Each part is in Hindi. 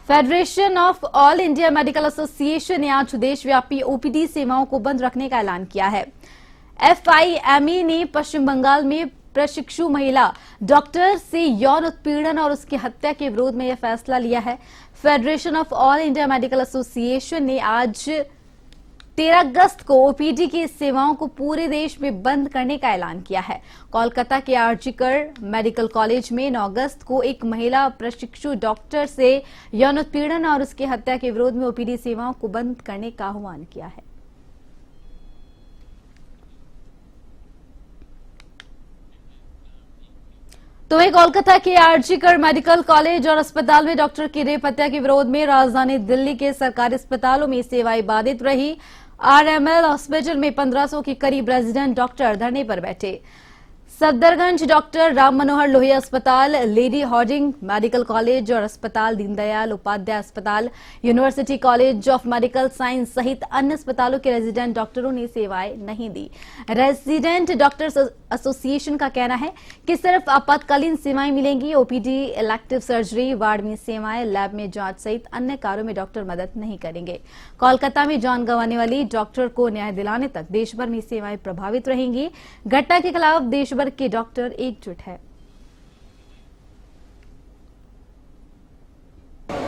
Federation of all India medical association ने आज देशव्यापी ओपीडी सेवाओं को बंद रखने का ऐलान किया है। एफआईएमई ने पश्चिम बंगाल में प्रशिक्षु महिला डॉक्टर से यौन उत्पीड़न और उसकी हत्या के विरोध में यह फैसला लिया है। Federation of all India medical association ने आज 13 अगस्त को ओपीडी की सेवाओं को पूरे देश में बंद करने का ऐलान किया है। कोलकाता के आरजीकर मेडिकल कॉलेज में 9 अगस्त को एक महिला प्रशिक्षु डॉक्टर से यौन उत्पीड़न और उसकी हत्या के विरोध में ओपीडी सेवाओं को बंद करने का आह्वान किया है। तो वहीं कोलकाता के आरजीकर मेडिकल कॉलेज और अस्पताल में डॉक्टर की रेप हत्या के विरोध में राजधानी दिल्ली के सरकारी अस्पतालों में सेवाएं बाधित रही। आरएमएल हॉस्पिटल में 1500 के करीब रेजिडेंट डॉक्टर धरने पर बैठे। सफदरगंज डॉक्टर राम मनोहर लोहिया अस्पताल, लेडी हार्डिंग मेडिकल कॉलेज और अस्पताल, दीनदयाल उपाध्याय अस्पताल, university college of medical science सहित अन्य अस्पतालों के रेजिडेंट डॉक्टरों ने सेवाएं नहीं दी। रेजिडेंट डॉक्टर्स एसोसिएशन का कहना है कि सिर्फ आपातकालीन सेवाएं मिलेंगी। ओपीडी, इलेक्टिव सर्जरी, वार्ड में सेवाएं, लैब में जांच सहित अन्य कार्यों में डॉक्टर मदद नहीं करेंगे। कोलकाता में जान गंवाने वाली डॉक्टर को न्याय दिलाने तक देश भर में सेवाएं प्रभावित रहेंगी। घटना के खिलाफ देश भर के डॉक्टर एकजुट है।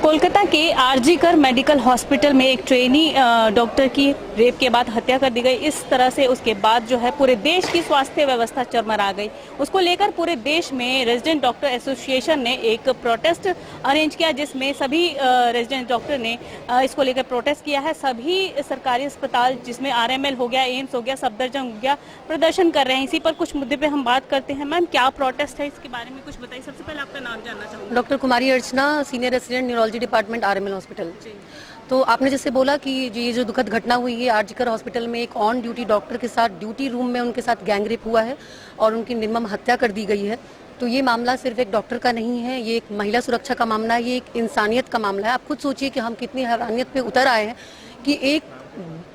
कोलकाता के आरजीकर मेडिकल हॉस्पिटल में एक ट्रेनी डॉक्टर की रेप के बाद हत्या कर दी गई। इस तरह से उसके बाद जो है पूरे देश की स्वास्थ्य व्यवस्था चरमरा गई। उसको लेकर पूरे देश में रेजिडेंट डॉक्टर एसोसिएशन ने एक प्रोटेस्ट अरेंज किया, जिसमें सभी रेजिडेंट डॉक्टर ने इसको लेकर प्रोटेस्ट किया है। सभी सरकारी अस्पताल जिसमें आरएमएल हो गया, एम्स हो गया, सफदरजंग हो गया, प्रदर्शन कर रहे हैं। इसी पर कुछ मुद्दे पे हम बात करते हैं। मैम, क्या प्रोटेस्ट है, इसके बारे में कुछ बताइए। सबसे पहले आपका नाम जानना चाहूँगी। Doctor Kumari Archana, senior resident neurology department, RML hospital. तो आपने जैसे बोला कि ये जो दुखद घटना हुई है आरजीकर हॉस्पिटल में, एक ऑन ड्यूटी डॉक्टर के साथ ड्यूटी रूम में उनके साथ गैंगरेप हुआ है और उनकी निर्मम हत्या कर दी गई है। तो ये मामला सिर्फ एक डॉक्टर का नहीं है, ये एक महिला सुरक्षा का मामला है, ये एक इंसानियत का मामला है। आप खुद सोचिए कि हम कितनी हैरानियत पे उतर आए हैं कि एक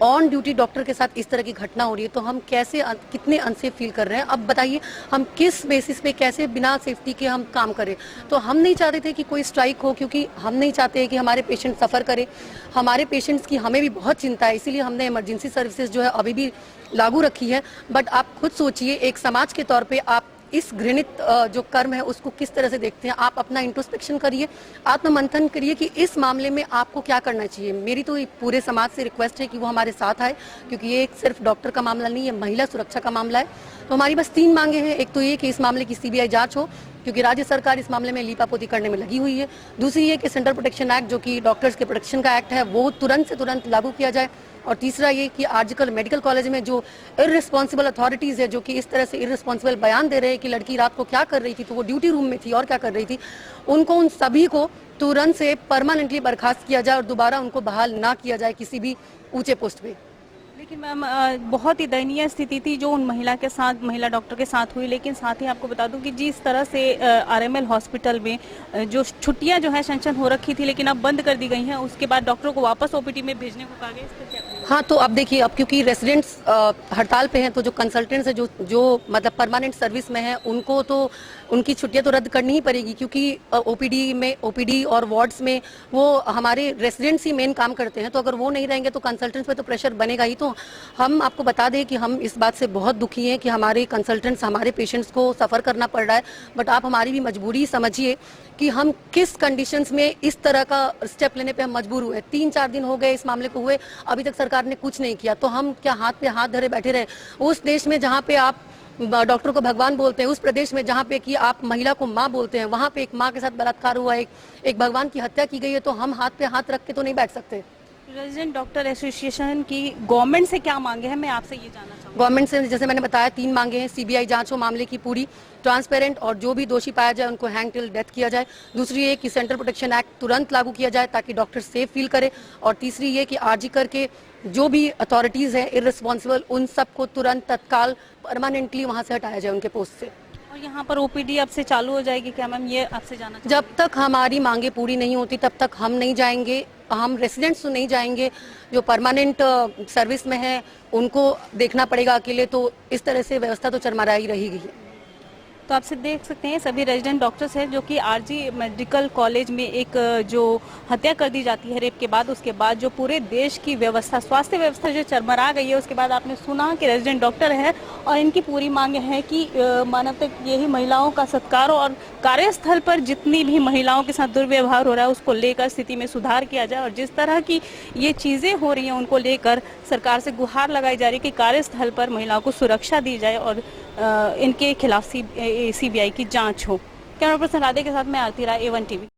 ऑन ड्यूटी डॉक्टर के साथ इस तरह की घटना हो रही है, तो हम कैसे कितने अनसेफ फील कर रहे हैं। अब बताइए हम किस बेसिस पे कैसे बिना सेफ्टी के हम काम करें। तो हम नहीं चाहते थे कि कोई स्ट्राइक हो, क्योंकि हम नहीं चाहते कि हमारे पेशेंट सफ़र करें। हमारे पेशेंट्स की हमें भी बहुत चिंता है, इसीलिए हमने इमरजेंसी सर्विसेज जो है अभी भी लागू रखी है। बट आप खुद सोचिए, एक समाज के तौर पर आप इस घृणित जो कर्म है उसको किस तरह से देखते हैं। आप अपना इंट्रोस्पेक्शन करिए, आत्ममंथन करिए कि इस मामले में आपको क्या करना चाहिए। मेरी तो पूरे समाज से रिक्वेस्ट है कि वो हमारे साथ आए, क्योंकि ये सिर्फ डॉक्टर का मामला नहीं है, महिला सुरक्षा का मामला है। तो हमारी बस 3 मांगे हैं। एक तो ये कि इस मामले की सीबीआई जांच हो, क्योंकि राज्य सरकार इस मामले में लीपापोती करने में लगी हुई है। दूसरी ये कि सेंट्रल प्रोटेक्शन एक्ट, जो कि डॉक्टर्स के प्रोटेक्शन का एक्ट है, वो तुरंत से तुरंत लागू किया जाए। और तीसरा ये कि आजकल मेडिकल कॉलेज में जो इररिस्पॉन्सिबल अथॉरिटीज़ है, जो कि इस तरह से इररिस्पॉन्सिबल बयान दे रहे हैं कि लड़की रात को क्या कर रही थी, तो वो ड्यूटी रूम में थी और क्या कर रही थी, उन सभी को तुरंत से परमानेंटली बर्खास्त किया जाए और दोबारा उनको बहाल ना किया जाए किसी भी ऊंचे पोस्ट पे। लेकिन मैम, बहुत ही दयनीय स्थिति थी जो उन महिला डॉक्टर के साथ हुई। लेकिन साथ ही आपको बता दूं कि जिस तरह से आरएमएल हॉस्पिटल में जो छुट्टियां जो है सैंक्शन हो रखी थी, लेकिन अब बंद कर दी गई हैं। उसके बाद डॉक्टरों को वापस ओपीडी में भेजने को कहा गया। इस पर क्या? हाँ, तो अब देखिए, अब क्योंकि रेसिडेंट्स हड़ताल पे हैं, तो जो कंसल्टेंट्स हैं जो मतलब परमानेंट सर्विस में हैं, उनको तो उनकी छुट्टियां तो रद्द करनी ही पड़ेगी, क्योंकि ओपीडी और वार्ड्स में वो हमारे रेसिडेंट्स ही मेन काम करते हैं। तो अगर वो नहीं रहेंगे तो कंसल्टेंट्स पे तो प्रेशर बनेगा ही। तो हम आपको बता दें कि हम इस बात से बहुत दुखी हैं कि हमारे कंसल्टेंट्स, हमारे पेशेंट्स को सफ़र करना पड़ रहा है। बट आप हमारी भी मजबूरी समझिए कि हम किस कंडीशंस में इस तरह का स्टेप लेने पे हम मजबूर हुए। 3-4 दिन हो गए इस मामले को हुए, अभी तक सरकार ने कुछ नहीं किया। तो हम क्या हाथ पे हाथ धरे बैठे रहे? उस देश में जहाँ पे आप डॉक्टर को भगवान बोलते हैं, उस प्रदेश में जहाँ पे कि आप महिला को माँ बोलते हैं, वहाँ पे एक माँ के साथ बलात्कार हुआ, एक भगवान की हत्या की गई है। तो हम हाथ पे हाथ रख के तो नहीं बैठ सकते। रेजिडेंट डॉक्टर एसोसिएशन की गवर्नमेंट से क्या मांगे हैं, मैं आपसे ये जानना चाहूँगी। गवर्नमेंट से जैसे मैंने बताया 3 मांगे हैं। सीबीआई जांच हो मामले की पूरी, ट्रांसपेरेंट, और जो भी दोषी पाया जाए उनको हैंग टिल डेथ किया जाए। दूसरी ये कि सेंट्रल प्रोटेक्शन एक्ट तुरंत लागू किया जाए ताकि डॉक्टर सेफ फील करे। और तीसरी ये कि आरजीकर के जो भी अथॉरिटीज़ हैं इररिस्पॉन्सिबल, उन सबको तुरंत तत्काल परमानेंटली वहाँ से हटाया जाए उनके पोस्ट से। और यहाँ पर ओपीडी अब से चालू हो जाएगी क्या मैम, ये आपसे जानना चाहूँगी। जब तक हमारी मांगे पूरी नहीं होती तब तक हम नहीं जाएंगे। हम रेसिडेंट्स तो नहीं जाएंगे, जो परमानेंट सर्विस में है उनको देखना पड़ेगा अकेले। तो इस तरह से व्यवस्था तो चरमरा ही रहेगी। तो आपसे देख सकते हैं सभी रेजिडेंट डॉक्टर्स हैं जो कि आरजी मेडिकल कॉलेज में एक जो हत्या कर दी जाती है रेप के बाद, उसके बाद जो पूरे देश की व्यवस्था, स्वास्थ्य व्यवस्था जो चरमरा गई है। उसके बाद आपने सुना कि रेजिडेंट डॉक्टर है और इनकी पूरी मांग है कि मानव तक यही महिलाओं का सत्कार हो और कार्यस्थल पर जितनी भी महिलाओं के साथ दुर्व्यवहार हो रहा है उसको लेकर स्थिति में सुधार किया जाए और जिस तरह की ये चीजें हो रही हैं उनको लेकर सरकार से गुहार लगाई जा रही है कि कार्यस्थल पर महिलाओं को सुरक्षा दी जाए और इनके खिलाफ सीबीआई की जांच हो। कैमरा पर्सन राधे के साथ मैं आरती राय, A1 टीवी।